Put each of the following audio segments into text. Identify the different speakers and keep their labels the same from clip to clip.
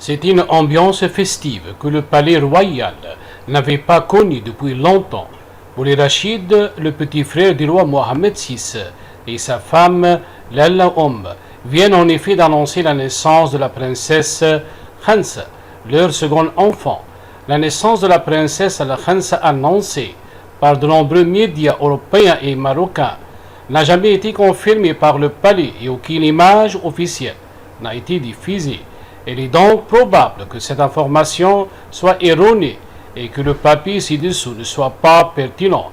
Speaker 1: C'est une ambiance festive que le palais royal n'avait pas connue depuis longtemps. Moulay Rachid, le petit frère du roi Mohammed VI, et sa femme Lalla viennent en effet d'annoncer la naissance de la princesse Khansa, leur second enfant. La naissance de la princesse Al-Khansa annoncée par de nombreux médias européens et marocains n'a jamais été confirmée par le palais et aucune image officielle n'a été diffusée. Il est donc probable que cette information soit erronée et que le papier ci-dessous ne soit pas pertinent.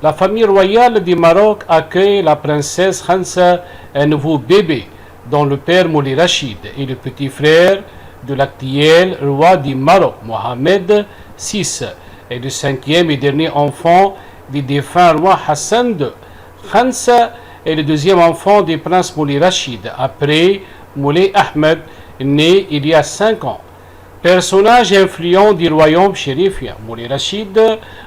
Speaker 1: La famille royale du Maroc accueille la princesse Khansa, un nouveau bébé, dont le père Moulay Rachid est le petit frère de l'actuel roi du Maroc, Mohammed VI, et le cinquième et dernier enfant du défunt roi Hassan II. Khansa est le deuxième enfant du prince Moulay Rachid, après Moulay Ahmed, né il y a 5 ans. Personnage influent du royaume chérifien, Moulay Rachid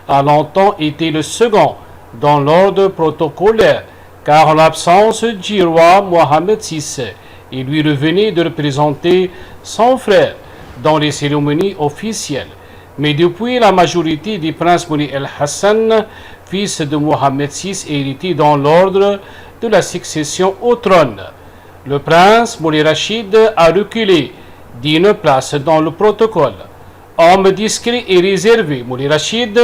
Speaker 1: a longtemps été le second dans l'ordre protocolaire, car en l'absence du roi Mohammed VI, il lui revenait de représenter son frère dans les cérémonies officielles. Mais depuis la majorité du prince Moulay el-Hassan, fils de Mohammed VI, hérité dans l'ordre de la succession au trône, le prince Moulay Rachid a reculé d'une place dans le protocole. Homme discret et réservé, Moulay Rachid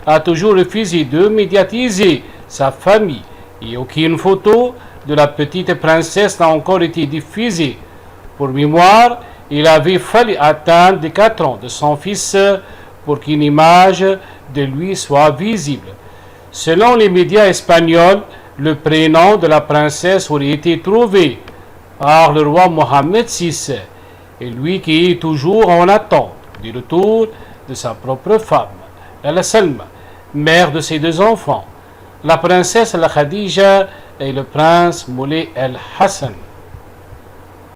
Speaker 1: a toujours refusé de médiatiser sa famille et aucune photo de la petite princesse n'a encore été diffusée. Pour mémoire, il avait fallu atteindre les 4 ans de son fils pour qu'une image de lui soit visible. Selon les médias espagnols, le prénom de la princesse aurait été trouvé par le roi Mohammed VI, et lui qui est toujours en attente du retour de sa propre femme, Al-Salma, mère de ses 2 enfants, la princesse Al-Khadija et le prince Moulay el-Hassan.